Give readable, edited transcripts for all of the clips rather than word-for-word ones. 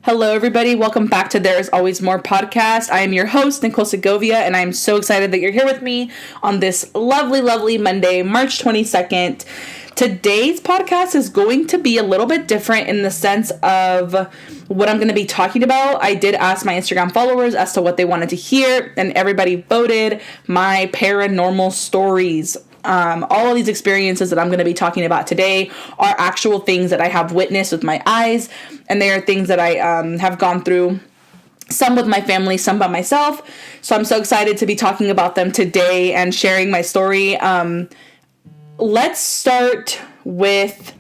Hello, everybody. Welcome back to There Is Always More podcast. I am your host, Nicolesegoviaa, and I'm so excited that you're here with me on this lovely, lovely Monday, March 22nd. Today's podcast is going to be a little bit different in the sense of what I'm going to be talking about. I did ask my Instagram followers as to what they wanted to hear, and everybody voted my paranormal stories. All of these experiences that I'm going to be talking about today are actual things that I have witnessed with my eyes, and they are things that I have gone through, some with my family, some by myself. So I'm so excited to be talking about them today and sharing my story. Let's start with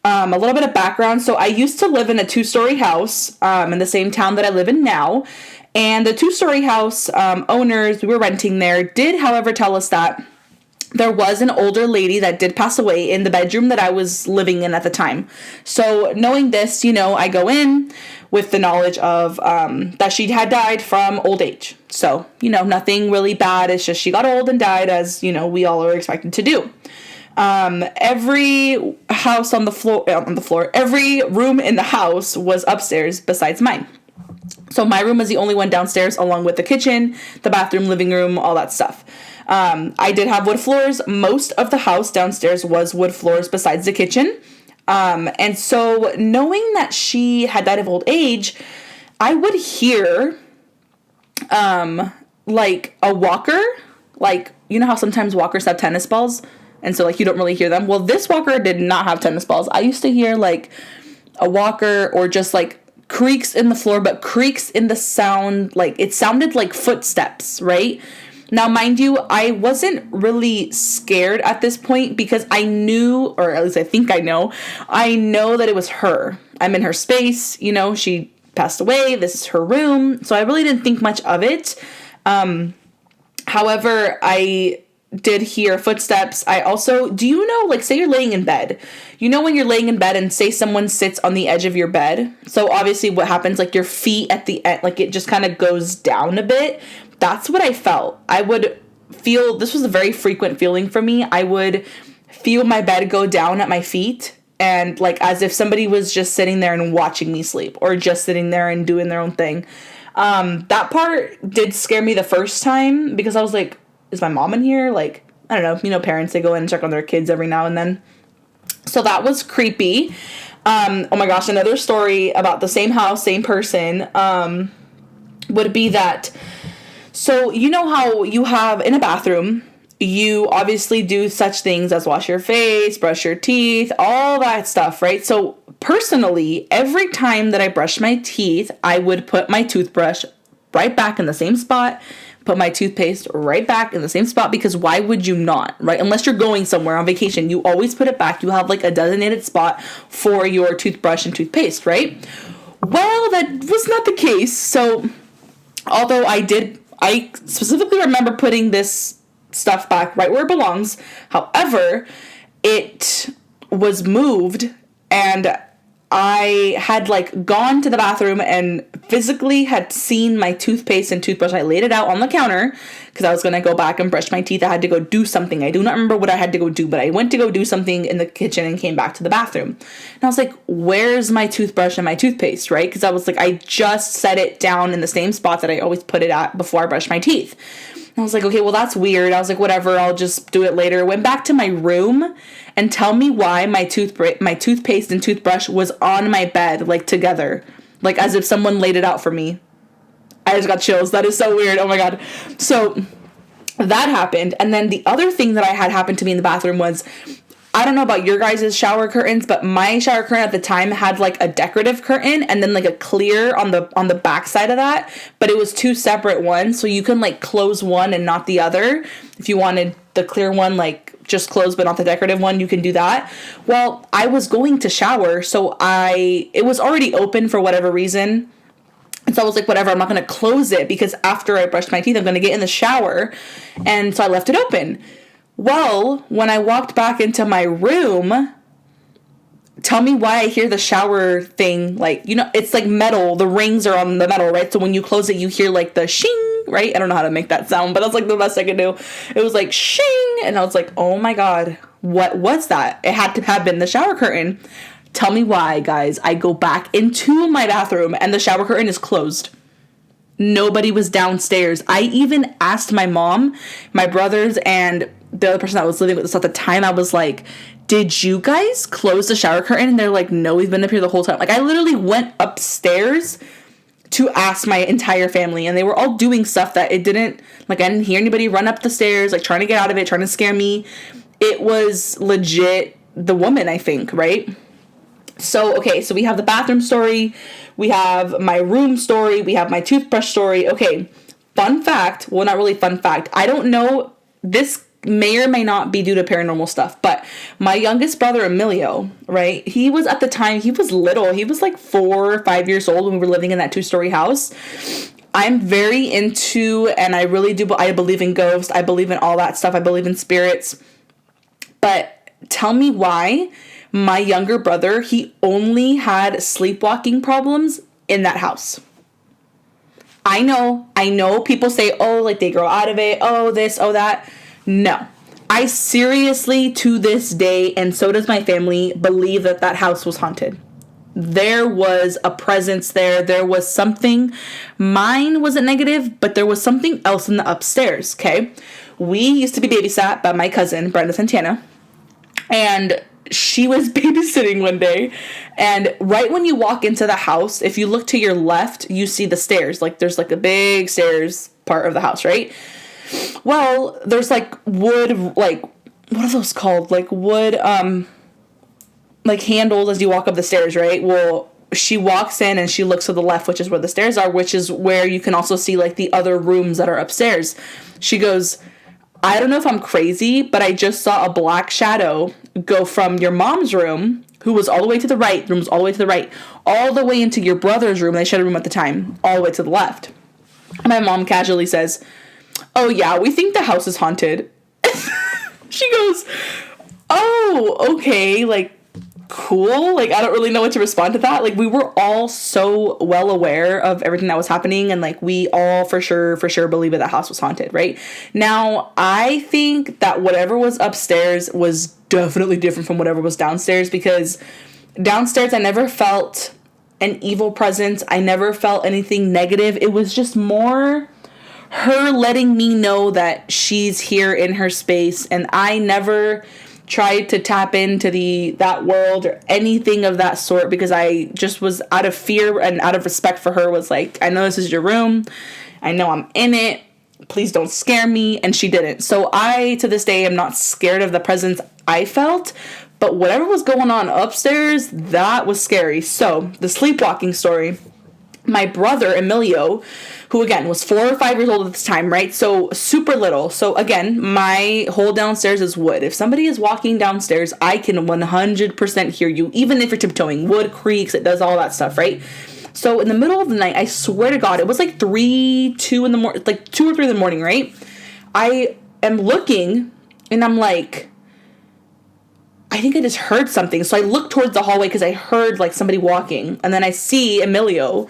a little bit of background. So I used to live in a 2-story house in the same town that I live in now. And the 2-story house owners, we were renting there, did, however, tell us that there was an older lady that did pass away in the bedroom that I was living in at the time. So knowing this, I go in with the knowledge of that she had died from old age. So, nothing really bad. It's just she got old and died, as, we all are expected to do. Every house on the floor, every room in the house was upstairs besides mine. So my room was the only one downstairs, along with the kitchen, the bathroom, living room, all that stuff. I did have wood floors. Most of the house downstairs was wood floors besides the kitchen. And so knowing that she had died of old age, I would hear, like a walker, like, how sometimes walkers have tennis balls and so you don't really hear them. Well, this walker did not have tennis balls. I used to hear like a walker or just like creaks in the floor, but creaks in the sound, like it sounded like footsteps, right? Now, mind you, I wasn't really scared at this point because I knew, or at least I think I know that it was her. I'm in her space, she passed away. This is her room. So I really didn't think much of it. However, I did hear footsteps. I also, do you know, say you're laying in bed, when you're laying in bed and say someone sits on the edge of your bed. So obviously what happens, your feet at the end, it just kind of goes down a bit. That's what I felt. I would feel, this was a very frequent feeling for me. I would feel my bed go down at my feet and as if somebody was just sitting there and watching me sleep or just sitting there and doing their own thing. That part did scare me the first time because I was like, is my mom in here? I don't know, parents, they go in and check on their kids every now and then. So that was creepy. Oh my gosh, another story about the same house, same person, would be that, so how you have in a bathroom, you obviously do such things as wash your face, brush your teeth, all that stuff, right? So personally, every time that I brushed my teeth, I would put my toothbrush right back in the same spot, put my toothpaste right back in the same spot, because why would you not, right? Unless you're going somewhere on vacation, you always put it back. You have a designated spot for your toothbrush and toothpaste, right? Well, that was not the case. So although I specifically remember putting this stuff back right where it belongs. However, it was moved and I had gone to the bathroom and physically had seen my toothpaste and toothbrush. I laid it out on the counter because I was going to go back and brush my teeth. I had to go do something. I do not remember what I had to go do, but I went to go do something in the kitchen and came back to the bathroom. And I was like, where's my toothbrush and my toothpaste, right? Because I was like, I just set it down in the same spot that I always put it at before I brush my teeth. And I was like, okay, well, that's weird. I was like, whatever, I'll just do it later. Went back to my room and tell me why my toothpaste and toothbrush was on my bed, together. As if someone laid it out for me. I just got chills. That is so weird. Oh my God. So that happened. And then the other thing that I had happen to me in the bathroom was, I don't know about your guys' shower curtains, but my shower curtain at the time had a decorative curtain and then a clear on the back side of that, but it was two separate ones. So you can close one and not the other. If you wanted the clear one, just close, but not the decorative one, you can do that. Well, I was going to shower, so it was already open for whatever reason. And so I was like, whatever, I'm not going to close it because after I brushed my teeth, I'm going to get in the shower. And so I left it open. Well, when I walked back into my room, tell me why I hear the shower thing, it's metal, the rings are on the metal, right? So when you close it, you hear the shing, right? I don't know how to make that sound, but that's the best I could do. It was shing, and I was like, oh my God, what was that? It had to have been the shower curtain. Tell me why, guys. I go back into my bathroom and the shower curtain is closed. Nobody was downstairs. I even asked my mom, my brothers, and the other person that was living with us at the time. I was like, did you guys close the shower curtain? And they're like, no, we've been up here the whole time. Like, I literally went upstairs to ask my entire family, and they were all doing stuff that it didn't, like, I didn't hear anybody run up the stairs, like, trying to get out of it, trying to scare me. It was legit the woman, I think, right? So, okay, so we have the bathroom story, we have my room story, we have my toothbrush story. Okay, fun fact, well, not really fun fact, I don't know, this may or may not be due to paranormal stuff, but my youngest brother, Emilio, right, he was, at the time, he was little, he was like 4 or 5 years old when we were living in that 2-story house. I'm very into, and I really do, I believe in ghosts, I believe in all that stuff, I believe in spirits, but tell me why my younger brother, he only had sleepwalking problems in that house. I know people say, oh, like they grow out of it, oh, this, oh, that. No. I seriously, to this day, and so does my family, believe that that house was haunted. There was a presence there. There was something. Mine wasn't negative, but there was something else in the upstairs, okay? We used to be babysat by my cousin, Brenda Santana, and she was babysitting one day, and right when you walk into the house, if you look to your left, you see the stairs. Like, there's like a big stairs part of the house, right? Well, there's like wood, like, what are those called? Like wood, like handles as you walk up the stairs, right? Well, she walks in and she looks to the left, which is where the stairs are, which is where you can also see like the other rooms that are upstairs. She goes, I don't know if I'm crazy, but I just saw a black shadow go from your mom's room, who was all the way to the right, the room was all the way to the right, all the way into your brother's room. They shared a room at the time, all the way to the left. My mom casually says, oh yeah, we think the house is haunted. She goes, oh, okay, like, cool. Like, I don't really know what to respond to that. Like, we were all so well aware of everything that was happening, and like, we all for sure believe that the house was haunted, right? Now, I think that whatever was upstairs was definitely different from whatever was downstairs, because downstairs I never felt an evil presence. I never felt anything negative. It was just more her letting me know that she's here in her space, and I never tried to tap into that world or anything of that sort, because I just was, out of fear and out of respect for her, was like, I know this is your room, I know I'm in it, please don't scare me. And she didn't. So I, to this day, am not scared of the presence I felt, but whatever was going on upstairs, that was scary. So the sleepwalking story, my brother Emilio, who again was 4 or 5 years old at this time, right? So super little. So again, my whole downstairs is wood. If somebody is walking downstairs, I can 100% hear you, even if you're tiptoeing. Wood creaks, it does all that stuff, right? So in the middle of the night, I swear to God, it was like 2 in the morning, like 2 or 3 in the morning, right? I am looking and I'm like, I think I just heard something. So I look towards the hallway because I heard like somebody walking, and then I see Emilio,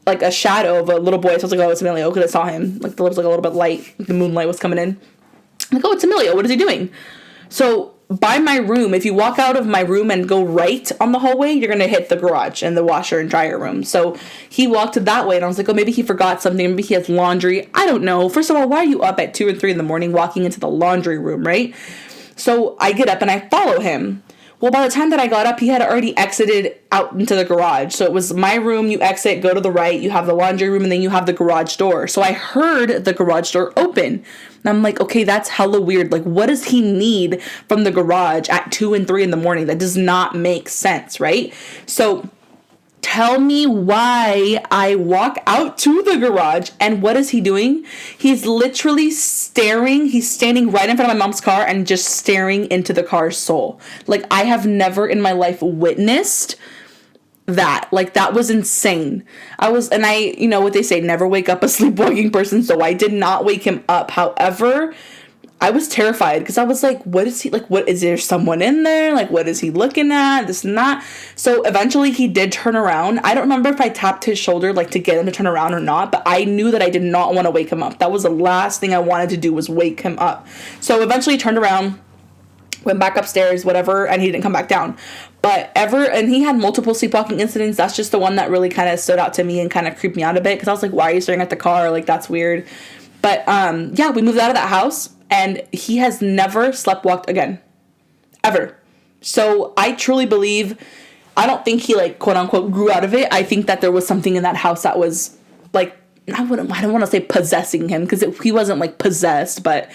like a shadow of a little boy. So I was like, oh, it's Emilio, because I saw him. Like, the lips like a little bit light. The moonlight was coming in. I'm like, oh, it's Emilio. What is he doing? So by my room, if you walk out of my room and go right on the hallway, you're going to hit the garage and the washer and dryer room. So he walked that way, and I was like, oh, maybe he forgot something. Maybe he has laundry. I don't know. First of all, why are you up at 2 and 3 in the morning walking into the laundry room, right? So I get up and I follow him. Well, by the time that I got up, he had already exited out into the garage. So it was my room, you exit, go to the right, you have the laundry room, and then you have the garage door. So I heard the garage door open. And I'm like, okay, that's hella weird. Like, what does he need from the garage at 2 and 3 in the morning? That does not make sense, right? So tell me why I walk out to the garage, and what is he doing? He's literally staring. He's standing right in front of my mom's car and just staring into the car's soul. Like, I have never in my life witnessed that. Like, that was insane. You know what they say, never wake up a sleepwalking person. So I did not wake him up. However, I was terrified because I was like, what is he, like, what, is there someone in there? Like, what is he looking at? This and that. So eventually he did turn around. I don't remember if I tapped his shoulder, like, to get him to turn around or not, but I knew that I did not want to wake him up. That was the last thing I wanted to do, was wake him up. So eventually he turned around, went back upstairs, whatever, and he didn't come back down. And he had multiple sleepwalking incidents. That's just the one that really kind of stood out to me and kind of creeped me out a bit, because I was like, why are you staring at the car? Like, that's weird. But yeah, we moved out of that house, and he has never sleptwalked again. Ever. So I truly believe, I don't think he, like, quote unquote grew out of it. I think that there was something in that house that was, like, I don't want to say possessing him, because he wasn't, like, possessed, but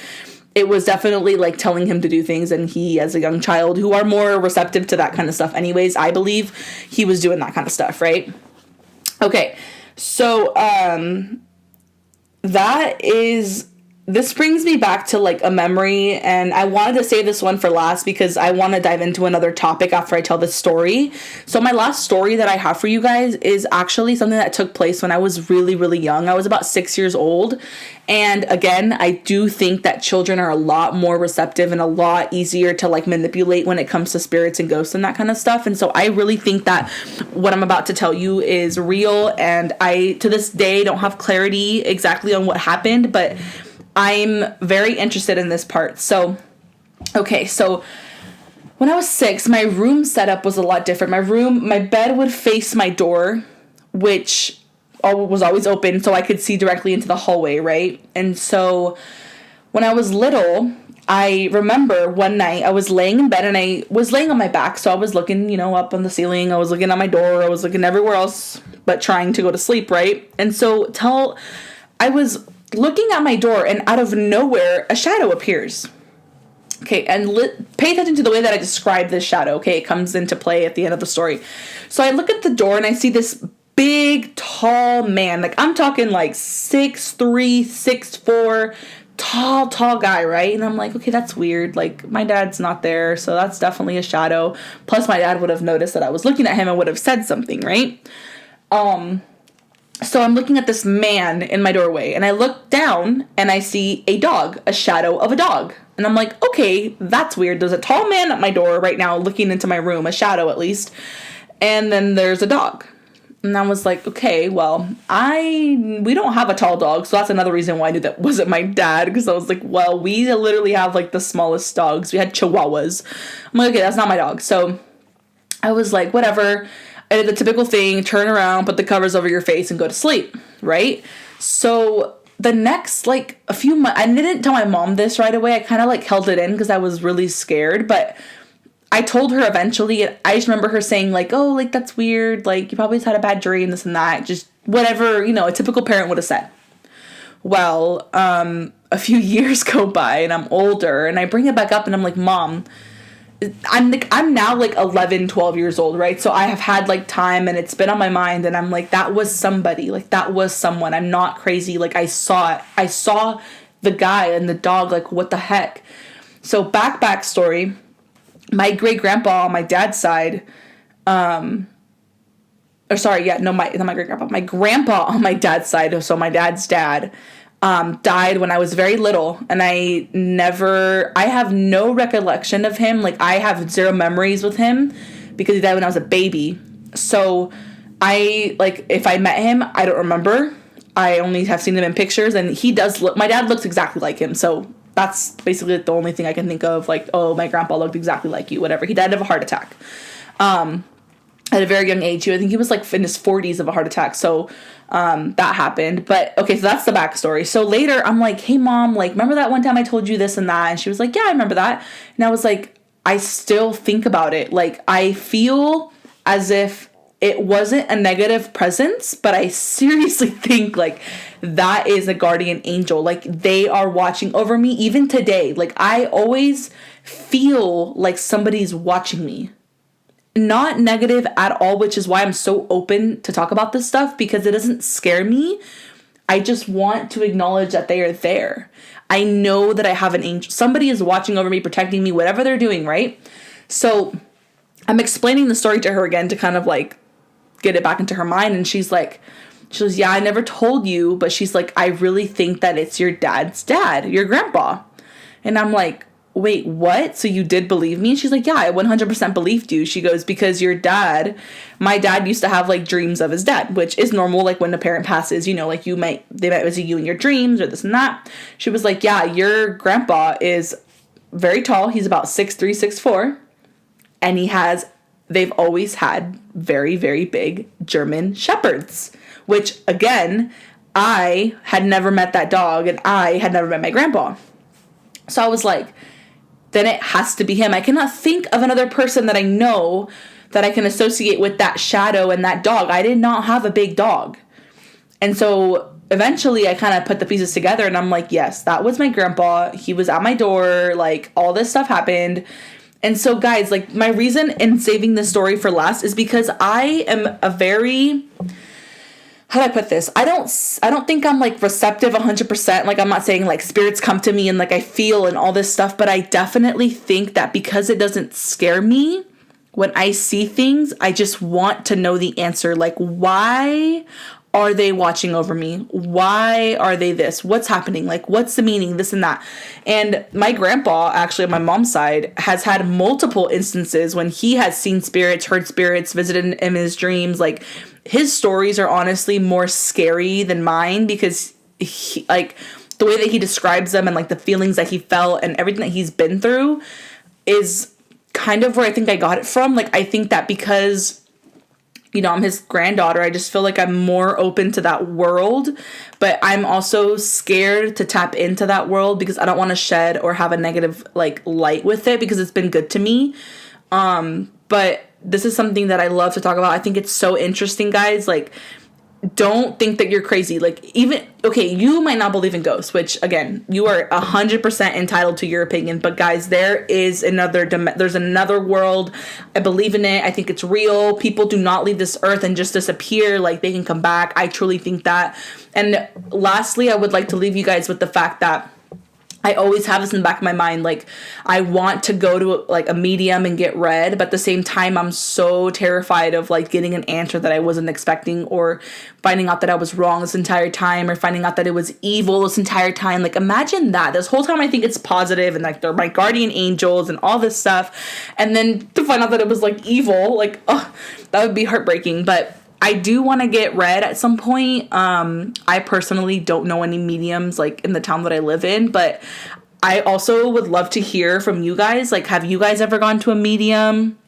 it was definitely, like, telling him to do things. And he, as a young child, who are more receptive to that kind of stuff anyways, I believe he was doing that kind of stuff, right? Okay, so this brings me back to, like, a memory, and I wanted to save this one for last because I want to dive into another topic after I tell this story. So my last story that I have for you guys is actually something that took place when I was really, really young. I was about 6 years old, and again, I do think that children are a lot more receptive and a lot easier to, like, manipulate when it comes to spirits and ghosts and that kind of stuff. And so I really think that what I'm about to tell you is real, and I, to this day, don't have clarity exactly on what happened, but I'm very interested in this part. So, okay, so when I was 6, my room setup was a lot different. My bed would face my door, which was always open, so I could see directly into the hallway, right? And so when I was little, I remember one night I was laying in bed, and I was laying on my back, so I was looking, up on the ceiling, I was looking at my door, I was looking everywhere else but trying to go to sleep, right? And so I was looking at my door, and out of nowhere, a shadow appears. Okay, and pay attention to the way that I describe this shadow, okay? It comes into play at the end of the story. So I look at the door, and I see this big, tall man. Like, I'm talking, like, 6'3", 6'4", tall guy, right? And I'm like, okay, that's weird. Like, my dad's not there, so that's definitely a shadow. Plus, my dad would have noticed that I was looking at him and would have said something, right? So I'm looking at this man in my doorway, and I look down, and I see a dog, a shadow of a dog. And I'm like, okay, that's weird. There's a tall man at my door right now looking into my room, a shadow at least. And then there's a dog. And I was like, okay, well, we don't have a tall dog, so that's another reason why I knew that wasn't my dad, because I was like, well, we literally have, like, the smallest dogs. We had Chihuahuas. I'm like, okay, that's not my dog. So I was like, whatever. I did the typical thing, turn around, put the covers over your face, and go to sleep, right? So the next, like, a few months, I didn't tell my mom this right away. I kind of, like, held it in because I was really scared, but I told her eventually, and I just remember her saying, like, oh, like, that's weird, like, you probably just had a bad dream, this and that, just whatever, a typical parent would have said. Well, a few years go by, and I'm older, and I bring it back up, and I'm like, Mom, I'm now, like, 11, 12 years old, right? So I have had, like, time, and it's been on my mind, and I'm like, that was somebody, like, that was someone. I'm not crazy. Like, I saw it. I saw the guy and the dog, like, what the heck? So backstory, my great-grandpa on my dad's side, my great-grandpa, my grandpa on my dad's side, so my dad's dad, died when I was very little, and I have no recollection of him. Like, I have zero memories with him because he died when I was a baby. So if I met him, I don't remember. I only have seen him in pictures, and my dad looks exactly like him. So that's basically the only thing I can think of. Like, oh, my grandpa looked exactly like you, whatever. He died of a heart attack. At a very young age. I think he was, like, in his 40s of a heart attack. So that happened. But okay, so that's the backstory. So later I'm like, hey, Mom, like, remember that one time I told you this and that? And she was like, yeah, I remember that. And I was like, I still think about it. Like, I feel as if it wasn't a negative presence, but I seriously think, like, that is a guardian angel. Like, they are watching over me even today. Like, I always feel like somebody's watching me. Not negative at all, which is why I'm so open to talk about this stuff, because it doesn't scare me. I just want to acknowledge that they are there. I know that I have an angel. Somebody is watching over me, protecting me, whatever they're doing, right? So I'm explaining the story to her again to kind of, like, get it back into her mind. And she goes, yeah, I never told you, but she's like, I really think that it's your dad's dad, your grandpa. And I'm like, wait, what? So you did believe me? And she's like, yeah, I 100% believed you. She goes, because my dad used to have, like, dreams of his dad, which is normal. Like, when a parent passes, like, they might visit you in your dreams or this and that. She was like, yeah, your grandpa is very tall. He's about 6'3", 6'4", and he has they've always had very, very big German shepherds, which again, I had never met that dog and I had never met my grandpa. So I was like, then it has to be him. I cannot think of another person that I know that I can associate with that shadow and that dog. I did not have a big dog. And so eventually I kind of put the pieces together and I'm like, yes, that was my grandpa. He was at my door. Like, all this stuff happened. And so, guys, like, my reason in saving this story for last is because I am a very, how do I put this? I don't think I'm like receptive 100%. Like, I'm not saying like spirits come to me and like I feel and all this stuff, but I definitely think that because it doesn't scare me, when I see things, I just want to know the answer. Like, why are they watching over me? Why are they this? What's happening? Like, what's the meaning? This and that. And my grandpa, actually on my mom's side, has had multiple instances when he has seen spirits, heard spirits, visited in his dreams. Like, his stories are honestly more scary than mine because he, like, the way that he describes them and like the feelings that he felt and everything that he's been through is kind of where I think I got it from. Like, I think that because, you know, I'm his granddaughter, I just feel like I'm more open to that world, but I'm also scared to tap into that world because I don't want to shed or have a negative like light with it because it's been good to me. But this is something that I love to talk about. I think it's so interesting, guys. Like, don't think that you're crazy. Like, even, okay, you might not believe in ghosts, which again, you are 100% entitled to your opinion, but guys, there's another world. I believe in it. I think it's real. People do not leave this earth and just disappear. Like, they can come back. I truly think that. And lastly, I would like to leave you guys with the fact that I always have this in the back of my mind. Like, I want to go to like a medium and get read, but at the same time, I'm so terrified of like getting an answer that I wasn't expecting or finding out that I was wrong this entire time or finding out that it was evil this entire time. Like, imagine that. This whole time I think it's positive and like they're my guardian angels and all this stuff. And then to find out that it was like evil, like, oh, that would be heartbreaking. But I do want to get read at some point. I personally don't know any mediums like in the town that I live in, but I also would love to hear from you guys. Like, have you guys ever gone to a medium?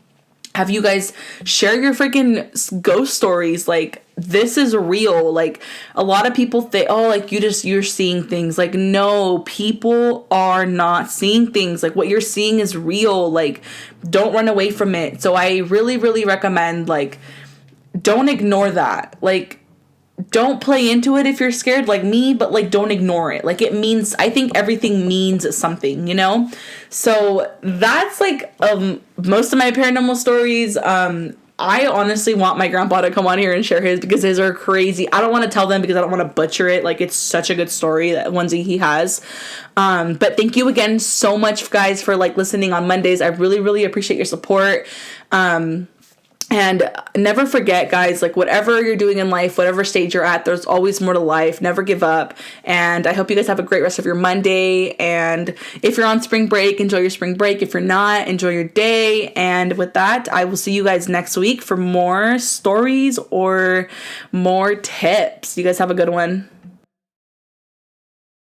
Have you guys share your freaking ghost stories? Like, this is real. Like, a lot of people think, oh, like you're seeing things. Like, no, people are not seeing things. Like, what you're seeing is real. Like, don't run away from it. So I really, really recommend, like, don't ignore that. Like, don't play into it if you're scared like me, but like, don't ignore it. Like, it means, I think everything means something, you know? So that's like most of my paranormal stories. I honestly want my grandpa to come on here and share his because his are crazy. I don't want to tell them because I don't want to butcher it. Like, it's such a good story, that onesie he has. But thank you again so much, guys, for like listening on Mondays. I really, really appreciate your support. And never forget, guys, like, whatever you're doing in life, whatever stage you're at, there's always more to life. Never give up. And I hope you guys have a great rest of your Monday. And if you're on spring break, enjoy your spring break. If you're not, enjoy your day. And with that, I will see you guys next week for more stories or more tips. You guys have a good one.